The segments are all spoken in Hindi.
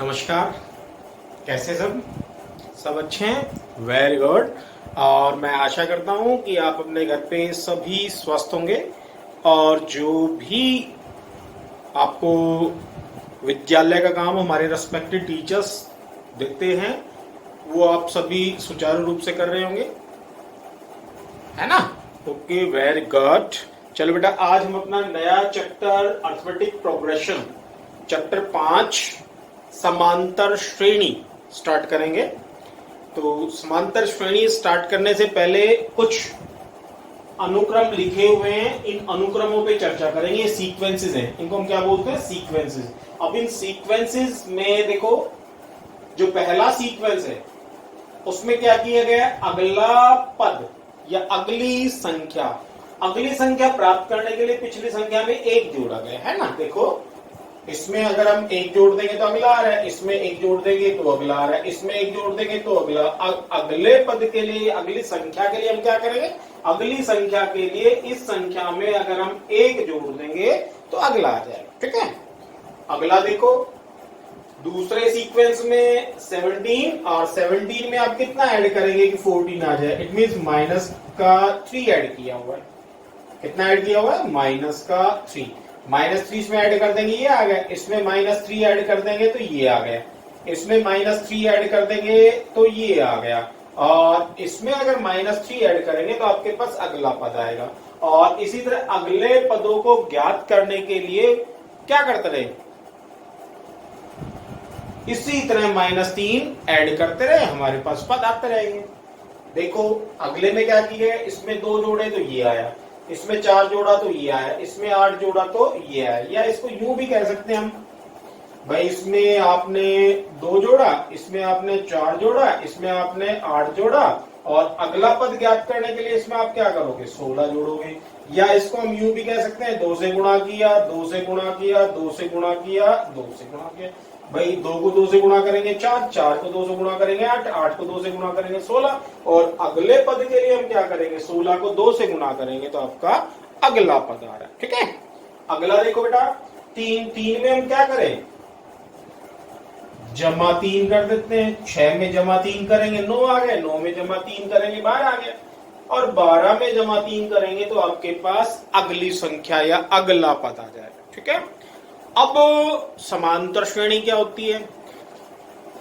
नमस्कार। कैसे सब सब अच्छे हैं? Very good. और मैं आशा करता हूं कि आप अपने घर पे सभी स्वस्थ होंगे और जो भी आपको विद्यालय का काम हमारे रेस्पेक्टेड टीचर्स देते हैं वो आप सभी सुचारू रूप से कर रहे होंगे, है ना? Okay, very good. चलो बेटा, आज हम अपना नया चैप्टर अर्थमेटिक प्रोग्रेशन चैप्टर 5 समांतर श्रेणी स्टार्ट करेंगे। तो समांतर श्रेणी स्टार्ट करने से पहले कुछ अनुक्रम लिखे हुए हैं, इन अनुक्रमों पे चर्चा करेंगे। सीक्वेंसेस हैं, इनको हम क्या बोलते हैं? सीक्वेंसेस। अब इन सीक्वेंसेस में देखो, जो पहला सीक्वेंस है उसमें क्या किया गया? अगला पद या अगली संख्या प्राप्त करने के लिए पिछली संख्या में एक जोड़ा गया है ना। देखो, इसमें अगर हम एक जोड़ देंगे तो अगला आ रहा है, इसमें एक जोड़ देंगे तो अगला आ रहा है, इसमें एक जोड़ देंगे तो अगला। अगले पद के लिए, अगली संख्या के लिए हम क्या करेंगे? अगली संख्या के लिए इस संख्या में अगर हम एक जोड़ देंगे तो अगला आ जाएगा। ठीक है, अगला देखो, दूसरे सीक्वेंस में 17 और 17 में आप कितना ऐड करेंगे कि 14 आ जाए? इट मींस माइनस का 3 ऐड किया हुआ है। कितना ऐड किया हुआ है? माइनस का 3। -3 इसमें ऐड कर देंगे, ये आ गया। इसमें -3 ऐड कर देंगे तो ये आ गया। इसमें -3 ऐड कर देंगे तो ये आ गया। और इसमें अगर -3 ऐड करेंगे तो आपके पास अगला पद आएगा। और इसी तरह अगले पदों को ज्ञात करने के लिए क्या करते रहे? इसी तरह -3 ऐड करते रहे, हमारे पास पद आते रहेंगे। देखो, अगले में क्या किया है? इसमें 2 जोड़े तो ये आया, इसमें 4 जोड़ा तो ये आया, इसमें 8 जोड़ा तो ये आया। या इसको यूं भी कह सकते हैं हम, भाई इसमें आपने 2 जोड़ा, इसमें आपने 4 जोड़ा, इसमें आपने 8 जोड़ा, और अगला पद ज्ञात करने के लिए इसमें आप क्या करोगे? 16 जोड़ोगे। या इसको हम यूं भी कह सकते हैं, 2 से गुणा किया, 2 से गुणा किया, 2 से गुणा किया, 2 से गुणा किया। भाई 2 को 2 से गुणा करेंगे 4, 4 को 2 से गुणा करेंगे 8, 8 को 2 से गुणा करेंगे 16, और अगले पद के लिए हम क्या करेंगे? 16 को 2 से गुणा करेंगे तो आपका अगला पद आ रहा है। ठीक है, अगला देखो बेटा, 3 में हम क्या करें? जमा 3 कर देते हैं। 6 में जमा 3 करेंगे 9 आ गए, 9 में जमा 3 करेंगे 12 आ गया, और 12 में जमा 3 करेंगे तो आपके पास अगली संख्या या अगला पद आ जाएगा। ठीक है, अब समांतर श्रेणी क्या होती है?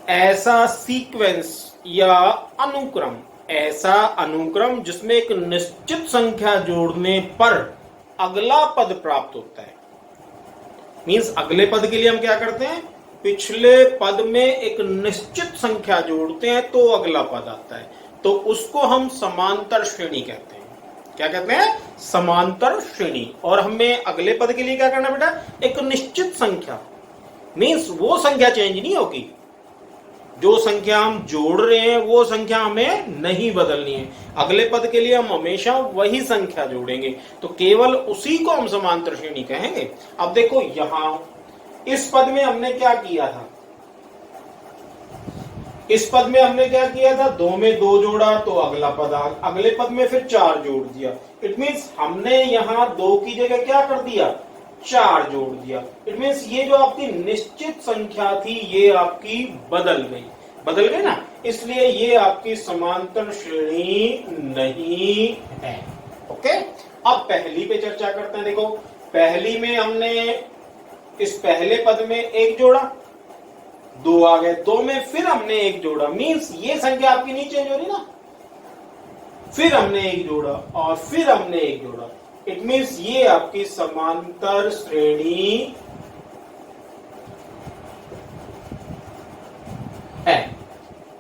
ऐसा सीक्वेंस या ऐसा अनुक्रम जिसमें एक निश्चित संख्या जोड़ने पर अगला पद प्राप्त होता है। मींस अगले पद के लिए हम क्या करते हैं? पिछले पद में एक निश्चित संख्या जोड़ते हैं तो अगला पद आता है, तो उसको हम समांतर श्रेणी कहते हैं। क्या कहते हैं? समांतर श्रेणी। और हमें अगले पद के लिए क्या करना बेटा? एक निश्चित संख्या, मींस वो संख्या चेंज नहीं होगी, जो संख्या हम जोड़ रहे हैं वो संख्या हमें नहीं बदलनी है। अगले पद के लिए हम हमेशा वही संख्या जोड़ेंगे, तो केवल उसी को हम समांतर श्रेणी कहेंगे। अब देखो, यहां इस पद में हमने क्या किया था? इस पद में हमने क्या किया था? 2 में 2 जोड़ा तो अगला पद आ, अगले पद में फिर 4 जोड़ दिया। इट मींस हमने यहां 2 की जगह क्या कर दिया? 4 जोड़ दिया। इट मींस ये जो आपकी निश्चित संख्या थी ये आपकी बदल गई ना, इसलिए ये आपकी समांतर श्रेणी नहीं है। ओके, अब पहली पे चर्चा करते हैं। देखो, पहली में हमने इस पहले पद में 1 जोड़ा, 2 आ गए, 2 में फिर हमने 1 जोड़ा, मींस ये संख्या आपकी नहीं चेंज हो रही ना। फिर हमने 1 जोड़ा और फिर हमने 1 जोड़ा, इट मींस ये आपकी समांतर श्रेणी है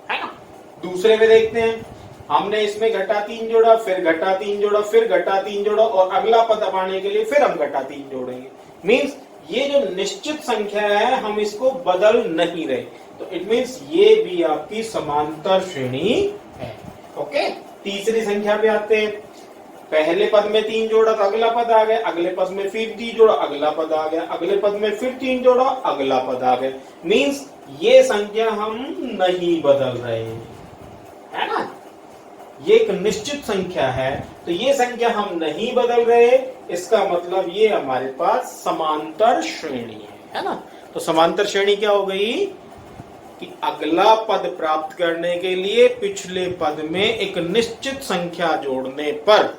ना। दूसरे में देखते हैं, हमने इसमें घटा 3 जोड़ा, फिर घटा 3 जोड़ा, फिर घटा 3 जोड़ा, और अगला पद पाने के लिए फिर हम घटा 3 जोड़ेंगे। मींस ये जो निश्चित संख्या है हम इसको बदल नहीं रहे, तो इट मींस ये भी आपकी समांतर श्रेणी है। ओके, तीसरी संख्या पे आते हैं। पहले पद में 3 जोड़ा तो अगला पद आ गया, अगले पद में फिर 3 जोड़ा अगला पद आ गया, अगले पद में फिर 3 जोड़ा अगला पद आ गया। मींस ये संख्या हम नहीं बदल रहे, है ना। ये एक निश्चित संख्या है, तो ये संख्या हम नहीं बदल रहे, इसका मतलब ये हमारे पास समांतर श्रेणी है ना। तो समांतर श्रेणी क्या हो गई? कि अगला पद प्राप्त करने के लिए पिछले पद में एक निश्चित संख्या जोड़ने पर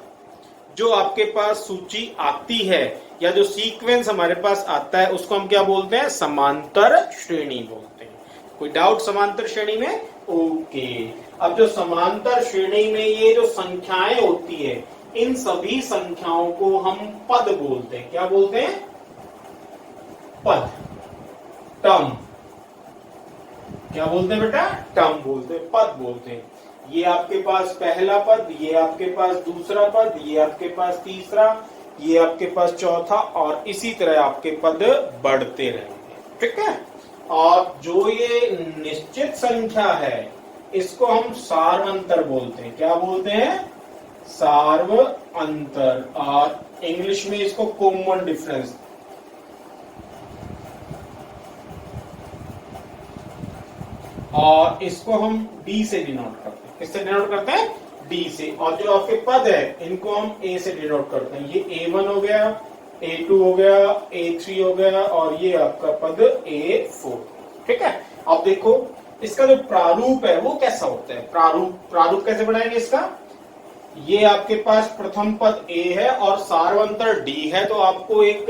जो आपके पास सूची आती है या जो सीक्वेंस हमारे पास आता है उसको हम क्या बोलते हैं, समांतर श्रेणी बोलते हैं। कोई डाउट समांतर श्रेणी में? ओके। अब जो समांतर श्रेणी में ये जो संख्याएं होती है, इन सभी संख्याओं को हम पद बोलते हैं। क्या बोलते हैं? पद, टर्म। क्या बोलते हैं बेटा? टर्म बोलते हैं, पद बोलते हैं। ये आपके पास पहला पद, ये आपके पास दूसरा पद, ये आपके पास तीसरा, ये आपके पास चौथा, और इसी तरह आपके पद बढ़ते रहेंगे। ठीक है। और जो ये निश्चित संख्या है इसको हम सार्वंतर बोलते हैं। क्या बोलते हैं? सार्वंतर। और इंग्लिश में इसको कॉमन डिफरेंस। और इसको हम डी से डिनोट करते हैं। किससे डिनोट करते हैं? डी से। और जो आपके पद है इनको हम ए से डिनोट करते हैं। ये A1 हो गया, A2 हो गया, A3 हो गया, और ये आपका पद A4। ठीक है। अब देखो इसका जो प्रारूप है वो कैसा होता है। प्रारूप कैसे बनाएंगे इसका? ये आपके पास प्रथम पद A है और सार्वंतर D है, तो आपको एक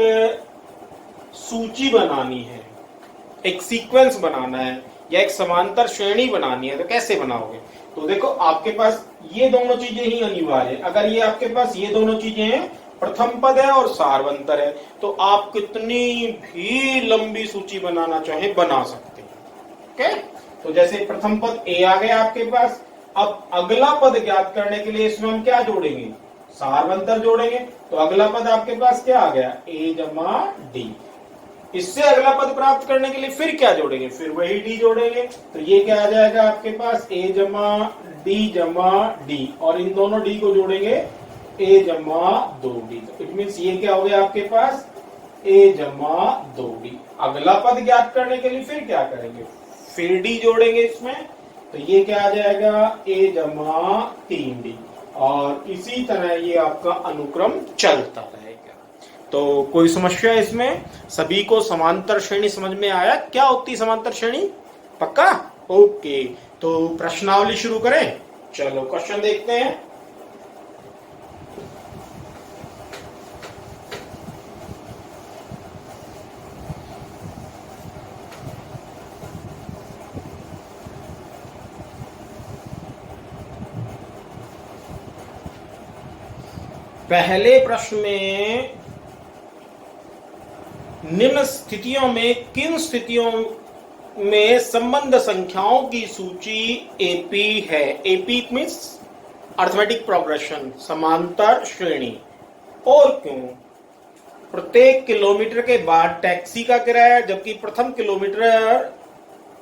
सूची बनानी है, एक सीक्वेंस बनाना है या एक समांतर श्रेणी बनानी है। तो कैसे बनाओगे? तो देखो आपके पास ये दोनों चीजें ही अनिवार्य है। अगर ये आपके पास ये दोनों चीजें हैं, प्रथम पद है और सार्वंतर है, तो आप कितनी भी लंबी सूची बनाना चाहे बना सकते हैं। ओके। तो जैसे प्रथम पद A आ गया आपके पास, अब अगला पद ज्ञात करने के लिए इसमें हम क्या जोड़ेंगे? सार्वंतर जोड़ेंगे। तो अगला पद आपके पास क्या आ गया? A जमा D। इससे अगला पद प्राप्त करने के लिए फिर क्या जोड़ेंगे? फिर वही डी जोड़ेंगे। तो ये क्या आ जाएगा आपके पास? A जमा D, और इन दोनों डी को जोड़ेंगे A जमा 2D। तो इट मीन्स ये क्या हो गया आपके पास? A जमा 2D। अगला पद ज्ञात करने के लिए फिर क्या करेंगे? फिर डी जोड़ेंगे इसमें। तो ये क्या आ जाएगा? A जमा 3D। और इसी तरह ये आपका अनुक्रम चलता रहेगा। तो कोई समस्या इसमें? सभी को समांतर श्रेणी समझ में आया? क्या होती है समांतर श्रेणी? पक्का? ओके। तो प्रश्नावली शुरू करें। चलो क्वेश्चन देखते हैं। पहले प्रश्न में निम्न स्थितियों में किन स्थितियों में संबंध संख्याओं की सूची एपी है? एपी मीन्स अर्थमेटिक प्रोग्रेशन, समांतर श्रेणी। और क्यों? प्रत्येक किलोमीटर के बाद टैक्सी का किराया, जबकि प्रथम किलोमीटर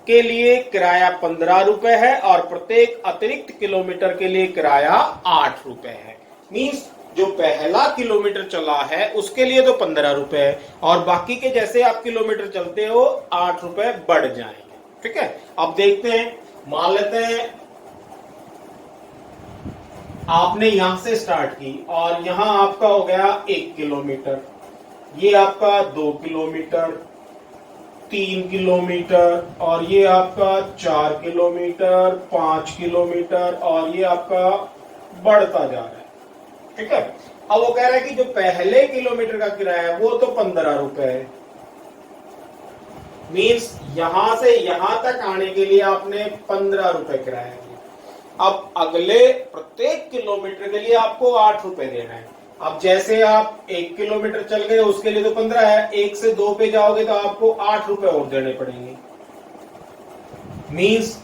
के लिए किराया 15 रुपए है और प्रत्येक अतिरिक्त किलोमीटर के लिए किराया 8 रुपए है। मीन्स जो पहला किलोमीटर चला है उसके लिए तो 15 रुपए है, और बाकी के जैसे आप किलोमीटर चलते हो 8 रुपए बढ़ जाएंगे। ठीक है। अब देखते हैं, मान लेते हैं आपने यहां से स्टार्ट की और यहां आपका हो गया 1 किलोमीटर, ये आपका 2 किलोमीटर, 3 किलोमीटर, और ये आपका 4 किलोमीटर, 5 किलोमीटर, और ये आपका बढ़ता जा रहा है। ठीक है। अब वो कह रहा है कि जो पहले किलोमीटर का किराया है वो तो 15 रुपए है। मीन्स यहां से यहां तक आने के लिए आपने 15 रुपए किराया दिया। अब अगले प्रत्येक किलोमीटर के लिए आपको 8 रुपए देना है। अब जैसे आप 1 किलोमीटर चल गए उसके लिए तो 15 है, 1 से 2 पे जाओगे तो आपको 8 रुपए और देने पड़ेंगे। मीन्स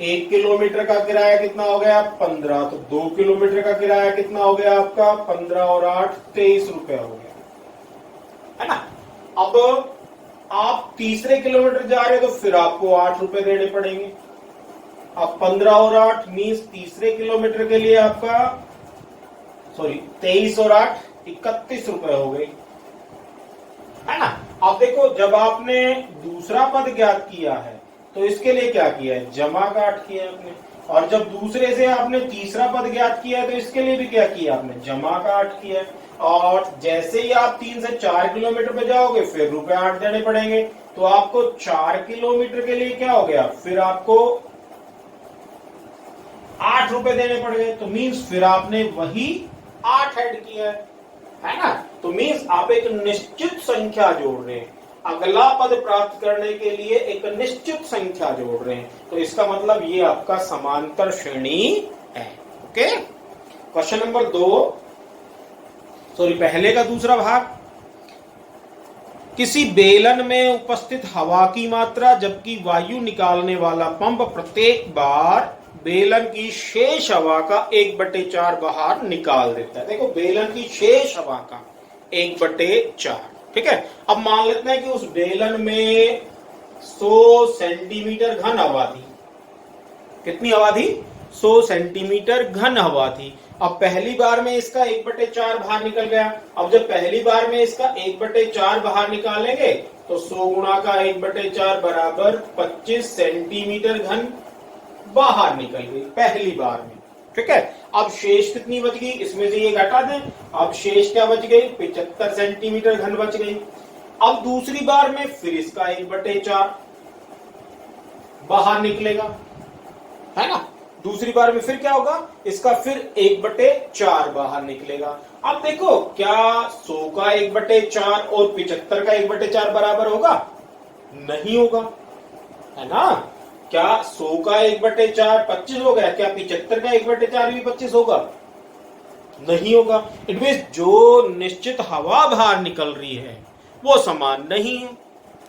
1 किलोमीटर का किराया कितना हो गया? 15। तो 2 किलोमीटर का किराया कितना हो गया आपका? 15 और 8 23 रुपए हो गया, है ना। अब आप तीसरे किलोमीटर जा रहे हो तो फिर आपको 8 रुपए देने पड़ेंगे। अब 15 और 8 मीन्स तीसरे किलोमीटर के लिए आपका 23 और 8 31 रुपए हो गए, है ना। अब देखो जब आपने दूसरा पद ज्ञात किया है तो इसके लिए क्या किया है? जमा का 8 किया आपने। और जब दूसरे से आपने तीसरा पद ज्ञात किया है तो इसके लिए भी क्या किया आपने? जमा का 8 किया है। और जैसे ही आप 3 से 4 किलोमीटर पे जाओगे फिर ₹8 देने पड़ेंगे। तो आपको 4 किलोमीटर के लिए क्या हो गया, फिर आपको 8 रुपए देने पड़ गए। तो मीन्स फिर आपने वही 8 ऐड किया है ना। तो मीन्स आप एक निश्चित संख्या जोड़ रहे हैं, अगला पद प्राप्त करने के लिए एक निश्चित संख्या जोड़ रहे हैं। तो इसका मतलब ये आपका समांतर श्रेणी है। ओके, क्वेश्चन नंबर 2, सॉरी पहले का दूसरा भाग। किसी बेलन में उपस्थित हवा की मात्रा जबकि वायु निकालने वाला पंप प्रत्येक बार बेलन की शेष हवा का 1/4 बाहर निकाल देता है। देखो बेलन की शेष हवा का 1/4, ठीक है। अब मान लेते हैं कि उस बेलन में 100 सेंटीमीटर घन हवा थी। कितनी हवा थी? 100 सेंटीमीटर घन हवा थी। अब पहली बार में इसका 1/4 बाहर निकल गया। अब जब पहली बार में इसका 1/4 बाहर निकालेंगे तो 100 गुणा का 1/4 बराबर 25 सेंटीमीटर घन बाहर निकल गई पहली बार में, ठीक है। अब शेष कितनी बच गई, इसमें से ये घटा दें। अब शेष क्या बच गई, 75 सेंटीमीटर घन बच गई। अब दूसरी बार में फिर इसका 1/4 बाहर निकलेगा, है ना। दूसरी बार में फिर क्या होगा, इसका फिर 1/4 बाहर निकलेगा। अब देखो क्या 100 का 1/4 और 75 का 1/4 बराबर होगा? नहीं होगा, है ना। क्या 100 का 1/4 25 हो गया? क्या 75 का 1/4 भी 25 होगा? नहीं होगा। इट मींस जो निश्चित हवा बाहर निकल रही है वो समान नहीं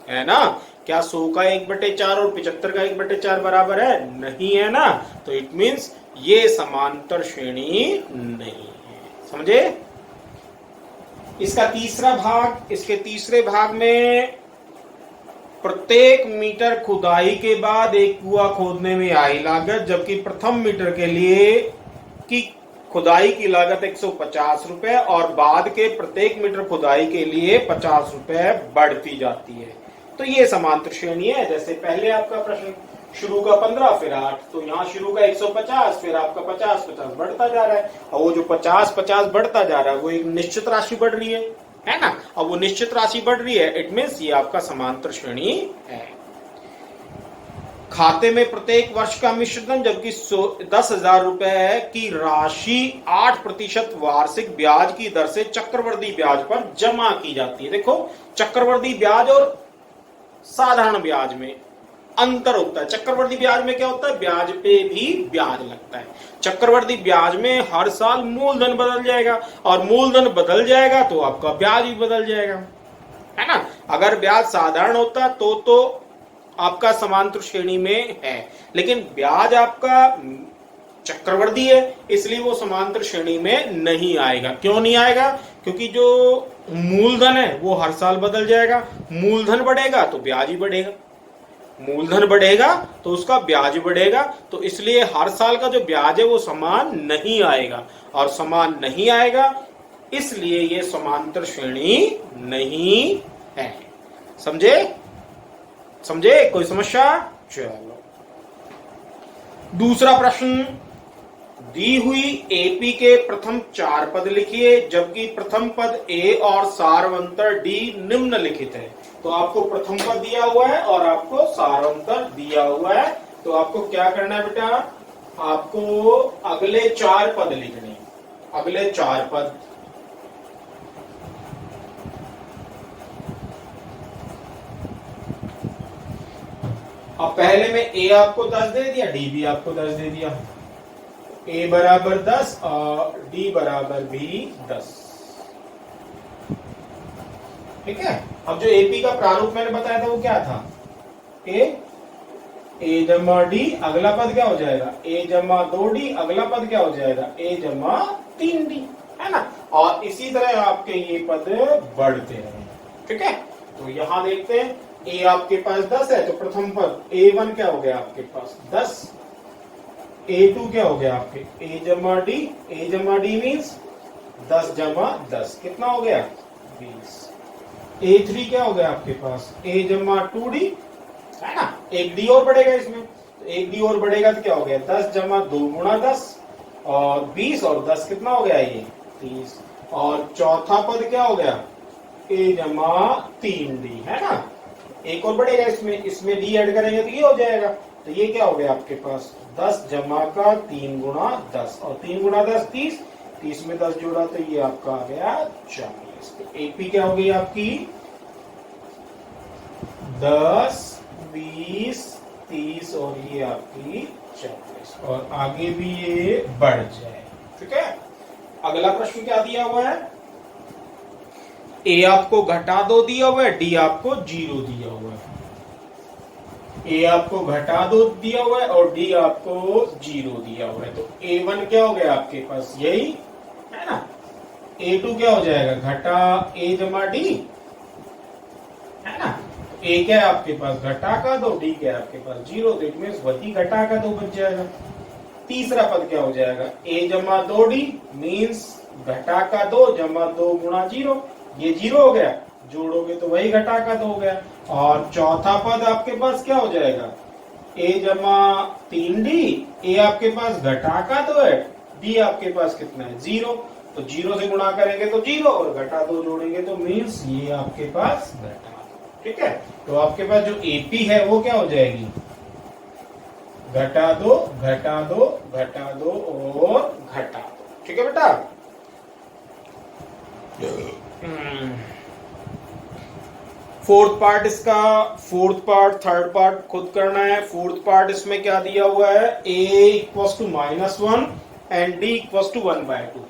है ना। क्या 100 का 1/4 और 75 का 1/4 बराबर है? नहीं है ना। तो इट मींस ये समांतर श्रेणी नहीं है, समझे। इसका तीसरा भाग, इसके तीसरे भाग में प्रत्येक मीटर खुदाई के बाद एक कुआं खोदने में आई लागत जबकि प्रथम मीटर के लिए की खुदाई की लागत 150 रुपए और बाद के प्रत्येक मीटर खुदाई के लिए 50 रुपए बढ़ती जाती है। तो ये समांतर श्रेणी है। जैसे पहले आपका प्रश्न शुरू का 15 फिर 8, तो यहाँ शुरू का 150 फिर आपका 50 बढ़ता जा रहा है। और वो जो 50 बढ़ता जा रहा है वो एक निश्चित राशि बढ़ रही है ना। अब वो निश्चित राशि बढ़ रही है, इट मीन्स ये आपका समांतर श्रेणी है। खाते में प्रत्येक वर्ष का मिश्रधन जबकि 10,000 रुपए की राशि 8% वार्षिक ब्याज की दर से चक्रवृद्धि ब्याज पर जमा की जाती है। देखो चक्रवृद्धि ब्याज और साधारण ब्याज में अंतर होता है। चक्रवृद्धि ब्याज में क्या होता है, ब्याज पे भी ब्याज लगता है। चक्रवृद्धि ब्याज में हर साल मूलधन बदल जाएगा और मूलधन बदल जाएगा तो आपका ब्याज भी बदल जाएगा, है ना। अगर ब्याज साधारण होता तो आपका समांतर श्रेणी में है, लेकिन ब्याज आपका चक्रवृद्धि है इसलिए वो समांतर श्रेणी में नहीं आएगा। क्यों नहीं आएगा? क्योंकि जो मूलधन है वो हर साल बदल जाएगा। मूलधन बढ़ेगा तो ब्याज ही बढ़ेगा, मूलधन बढ़ेगा तो उसका ब्याज बढ़ेगा। तो इसलिए हर साल का जो ब्याज है वो समान नहीं आएगा, और समान नहीं आएगा इसलिए ये समांतर श्रेणी नहीं है। समझे? समझे? कोई समस्या? चलो दूसरा प्रश्न। दी हुई एपी के प्रथम 4 पद लिखिए जबकि प्रथम पद ए और सारवंतर डी निम्नलिखित है। तो आपको प्रथम पद दिया हुआ है और आपको सारवंतर दिया हुआ है। तो आपको क्या करना है बेटा, आपको अगले 4 पद लिखने, अगले 4 पद। अब पहले में ए आपको 10 दे दिया, डी भी आपको 10 दे दिया। ए बराबर 10 और डी बराबर भी 10, ठीक है। अब जो एपी का प्रारूप मैंने बताया था वो क्या था, ए जमा डी, अगला पद क्या हो जाएगा, ए जमा 2डी, अगला पद क्या हो जाएगा, ए जमा 3डी, है ना। और इसी तरह आपके ये पद बढ़ते रहे, ठीक है। तो यहां देखते हैं ए आपके पास 10 है तो प्रथम पद A1 क्या हो गया आपके पास 10, A2 क्या हो गया आपके A जमा डी मीन्स 10 जमा 10 कितना हो गया 20। A3 क्या हो गया आपके पास A जमा 2D, है ना। एक डी और बढ़ेगा इसमें, तो एक डी और बढ़ेगा तो क्या हो गया 10 जमा 2 गुणा 10 और 20 और 10 कितना हो गया ये 30। और चौथा पद क्या हो गया A जमा 3D, है ना। एक और बढ़ेगा इसमें, इसमें डी ऐड करेंगे तो ये हो जाएगा। तो ये क्या हो गया आपके पास 10 जमा का 3 गुणा 10, और 3 गुणा 10 30, 30 में 10 जोड़ा तो ये आपका आ गया 40। तो एपी क्या हो गई आपकी 10 20 30 और ये आपकी 40, और आगे भी ये बढ़ जाए। ठीक है, अगला प्रश्न क्या दिया हुआ है, ए आपको घटा 2 दिया हुआ है, डी आपको 0 दिया हुआ है। ए आपको घटा 2 दिया हुआ है और डी आपको 0 दिया हुआ है। तो A1 क्या हो गया आपके पास, यही है ना। A2 क्या हो जाएगा, घटा ए जमा डी, है ना। ए क्या है आपके पास, घटा का 2, डी क्या है आपके पास 0, तो इट मीन्स वही घटा का 2 बच जाएगा। तीसरा पद क्या हो जाएगा, ए जमा 2D मीन्स घटा का 2 जमा 2 गुणा 0, ये 0 हो गया, जोड़ोगे तो वही घटा का 2 हो गया। और चौथा पद आपके पास क्या हो जाएगा, ए जमा 3D, ए आपके पास घटा का 2 है, डी आपके पास कितना है 0, तो 0 से गुणा करेंगे तो 0 और घटा 2 जोड़ेंगे तो मीन्स ये आपके पास घटा 2। ठीक है, तो आपके पास जो एपी है वो क्या हो जाएगी, घटा 2 घटा 2 घटा 2 और घटा 2। ठीक है बेटा। फोर्थ पार्ट इसका, फोर्थ पार्ट थर्ड पार्ट खुद करना है। फोर्थ पार्ट इसमें क्या दिया हुआ है, a equals to -1 and d equals to 1/2।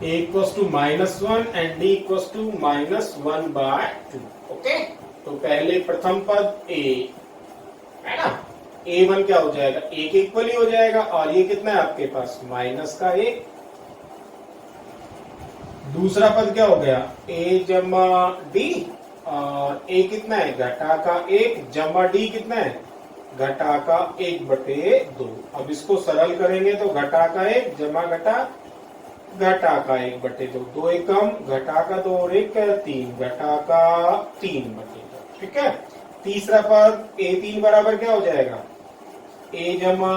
a equals to -1 and d equals to -1/2। Okay, तो पहले प्रथम पद a है ना, A1 क्या हो जाएगा, एक इक्वल ही हो जाएगा, और ये कितना है आपके पास माइनस का 1। दूसरा पद क्या हो गया, a जमा डी, और a कितना है घटा का 1 जमा डी कितना है घटा का 1/2। अब इसको सरल करेंगे तो घटा का 1 जमा घटा घटा का 1/2, 2 एकम घटा का 2 और 1 3, घटा का 3/2। ठीक है, तीसरा पद A3 बराबर क्या हो जाएगा, a जमा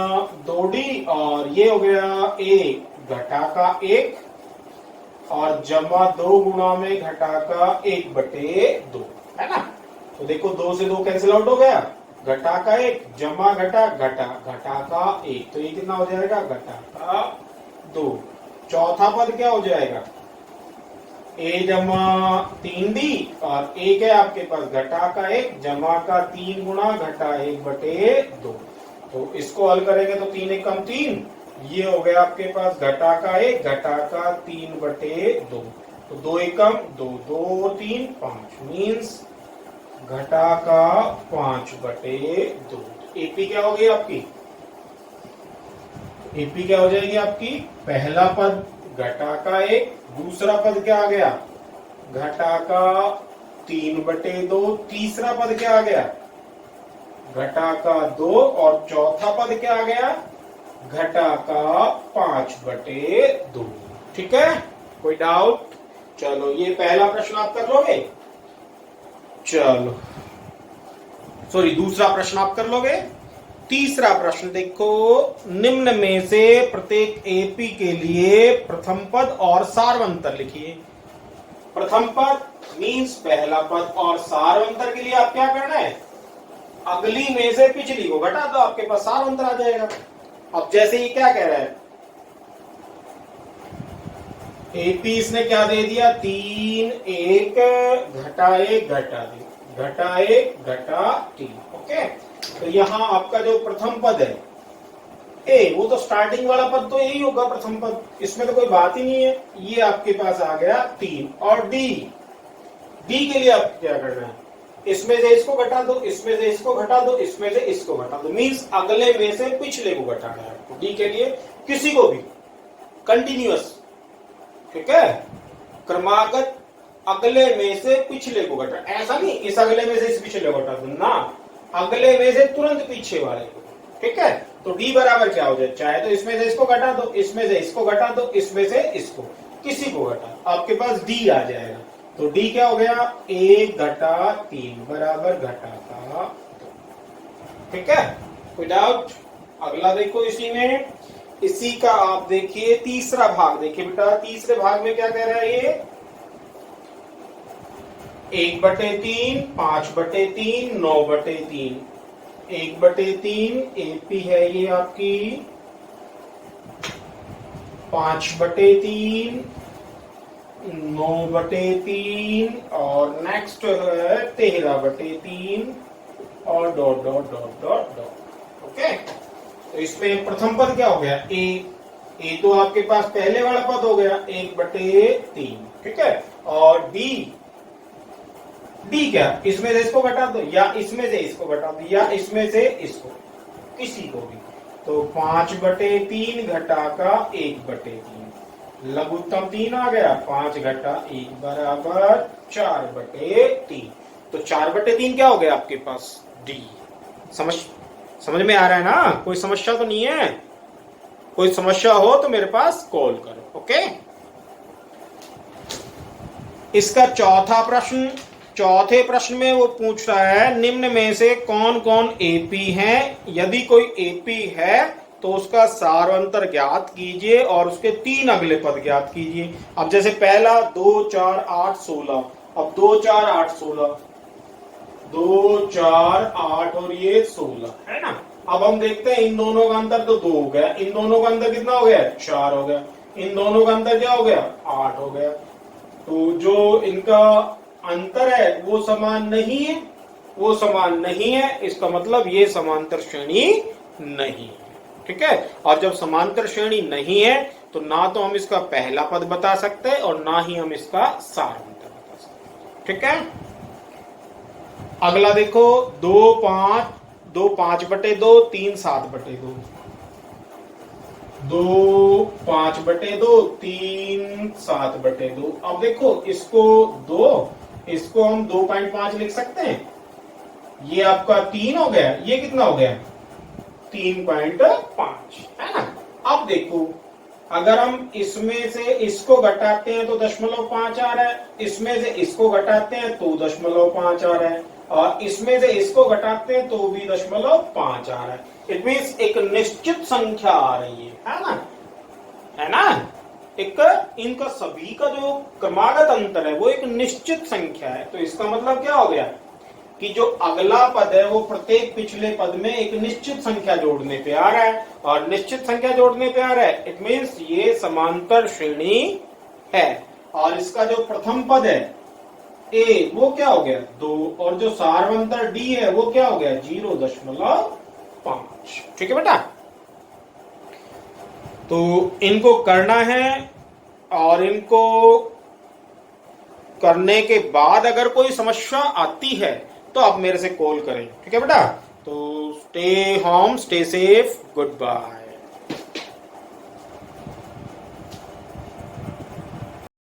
2D, और ये हो गया a घटा का 1 और जमा 2 गुणा में घटा का 1/2, है ना। तो देखो 2 से 2 कैंसिल आउट हो गया, घटा का 1 जमा घटा घटा घटा का 1, तो ये कितना हो जाएगा घटा का 2। चौथा पद क्या हो जाएगा, a जमा 3D, और a क्या है आपके पास घटा का 1 जमा का 3 गुणा घटा 1/2। तो इसको हल करेंगे तो 3 एकम 3, ये हो गया आपके पास घटा का 1 घटा का 3/2, तो 2 एकम 2, 2 और 3 5 मीन्स घटा का 5/2। एपी क्या हो गई आपकी, एपी क्या हो जाएगी आपकी, पहला पद घटा का 1, दूसरा पद क्या आ गया घटा का 3/2, तीसरा पद क्या आ गया घटा का 2, और चौथा पद क्या आ गया घटा का 5/2। ठीक है, कोई डाउट। चलो ये पहला प्रश्न आप कर लोगे, चलो सॉरी दूसरा प्रश्न आप कर लोगे। तीसरा प्रश्न देखो, निम्न में से प्रत्येक एपी के लिए प्रथम पद और सारवंतर लिखिए। प्रथम पद मीन्स पहला पद, और सारवंतर के लिए आप क्या करना है, अगली में से पिछली को घटा दो, आपके पास सारवंतर आ जाएगा। अब जैसे ये क्या कह रहा है, एपी इसने क्या दे दिया 3 1 घटा 1 घटा 2 घटा 1 घटा 3। ओके, तो यहां आपका जो प्रथम पद है ए, वो तो स्टार्टिंग वाला पद तो यही होगा प्रथम पद, इसमें तो कोई बात ही नहीं है। ये आपके पास आ गया 3, और डी, डी के लिए आप क्या करना है, इसमें से इसको घटा दो, इसमें से इसको घटा दो, इसमें से इसको घटा दो, मीन्स अगले में से पिछले को घटाना है आपको। डी के लिए किसी को भी कंटिन्यूअस, ठीक है, क्रमागत अगले में से पिछले को घटा, ऐसा नहीं इस अगले में से इस पिछले को घटा दो ना, अगले में से तुरंत पीछे वाले को। ठीक है, तो डी बराबर क्या हो जाए, चाहे तो इसमें से इसको घटा दो, इसमें से इसको घटा दो, इसमें से इसको, किसी को घटा, आपके पास डी आ जाएगा। तो डी क्या हो गया, 1 घटा 3 बराबर घटा का 2। ठीक है, कोई डाउट? अगला देखो इसी में, इसी का आप देखिए तीसरा भाग देखिए बेटा, तीसरे भाग में क्या कह रहा है ये, 1/3, 5/3, 9/3, 1/3 एपी है ये आपकी, 5/3, 9/3 और नेक्स्ट है 13/3 और dot dot dot dot dot. Okay, तो इसमें प्रथम पद क्या हो गया, ए तो आपके पास पहले वाला पद हो गया 1/3, ठीक है, और डी क्या, इसमें से इसको घटा दो या इसमें से इसको घटा दो या इसमें से इसको, किसी को भी, तो 5/3 घटा का 1/3, लघुत्तम 3 आ गया, 5 घटा 1 बराबर 4/3, तो 4/3 क्या हो गया आपके पास, डी। समझ में आ रहा है ना, कोई समस्या तो नहीं है? कोई समस्या हो तो मेरे पास कॉल करो। ओके, इसका चौथा प्रश्न, चौथे प्रश्न में वो पूछ रहा है निम्न में से कौन कौन एपी है, यदि कोई एपी है तो उसका सारांतर ज्ञात कीजिए और उसके 3 अगले पद ज्ञात कीजिए। अब जैसे पहला 2 4 8 16, अब 2 4 8 16, 2 4 8 और ये 16 है ना। अब हम देखते हैं इन दोनों का अंतर तो 2 हो गया, इन दोनों का अंतर कितना हो गया, 4 हो गया, इन दोनों का अंतर क्या हो गया, 8 हो गया। तो जो इनका अंतर है वो समान नहीं है, वो समान नहीं है, इसका मतलब ये समांतर श्रेणी नहीं है। ठीक है, और जब समांतर श्रेणी नहीं है तो ना तो हम इसका पहला पद बता सकते हैं और ना ही हम इसका सारांतर बता सकते। ठीक है, अगला देखो 2 5, 2 5/2, 3 7/2, 2 5/2, 3 7/2। अब देखो इसको 2, इसको हम 2.5 लिख सकते हैं, ये आपका 3 हो गया, ये कितना हो गया 3.5 है ना। अब देखो अगर हम इसमें से इसको घटाते हैं तो 0.5 आ रहा है, इसमें से इसको घटाते हैं तो 0.5 आ रहा है, और इसमें से इसको घटाते हैं तो भी 0.5 आ रहा है। इट मीन्स एक निश्चित संख्या आ रही है ना, है ना। एक इनका सभी का जो क्रमागत अंतर है वो एक निश्चित संख्या है। तो इसका मतलब क्या हो गया कि जो अगला पद है वो प्रत्येक पिछले पद में एक निश्चित संख्या जोड़ने पे आ रहा है, और निश्चित संख्या जोड़ने पे आ रहा है, इट मीन्स ये समांतर श्रेणी है। और इसका जो प्रथम पद है ए वो क्या हो गया 2, और जो सार्वंतर डी है वो क्या हो गया 0.5। ठीक है बेटा, तो इनको करना है, और इनको करने के बाद अगर कोई समस्या आती है तो आप मेरे से कॉल करें। ठीक है बेटा, तो stay home, stay safe, good bye.